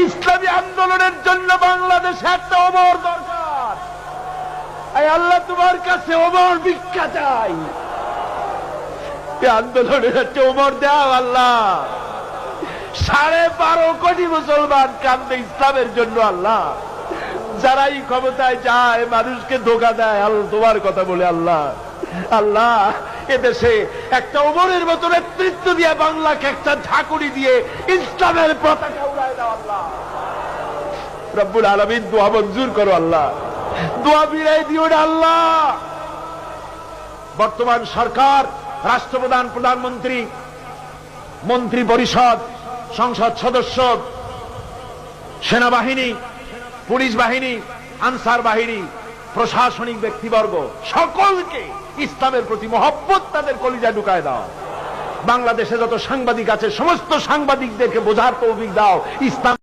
ইসলামী আন্দোলনের জন্য বাংলাদেশে একটা ওমর দরকার। এই আল্লাহ তোমার কাছে ওমর ভিক্ষা চাই, এই আন্দোলনের একটা ওমর দাও আল্লাহ। 12.5 কোটি মুসলমান কান্দে ইসলামের জন্য আল্লাহ। যারাই ক্ষমতায় যায় মানুষকে ধোঁকা দেয়, আল্লাহ তোমার কথা বলে আল্লাহ। আল্লাহ এদেশে একটা ওমরের মতো নেতৃত্ব দিয়ে বাংলাকে একটা ঝাঁকুনি দিয়ে ইসলামের পতাকা উড়ায় দাও আল্লাহ। রব্বুল আলামিন দোয়া মঞ্জুর করো আল্লাহ, দোয়া বিরাই দিও না আল্লাহ। বর্তমান সরকার, রাষ্ট্রপ্রধান, প্রধানমন্ত্রী, মন্ত্রী পরিষদ, সংসদ সদস্য, সেনাবাহিনী, পুলিশ বাহিনী, আনসার বাহিনী, প্রশাসনিক ব্যক্তিবর্গ সকলকে ইসলামের প্রতি মহব্বত তাদের কলিজা ঢুকায় দাও। বাংলাদেশে যত সাংবাদিক আছে সমস্ত সাংবাদিকদেরকে বোঝার তৌফিক দাও ইসলাম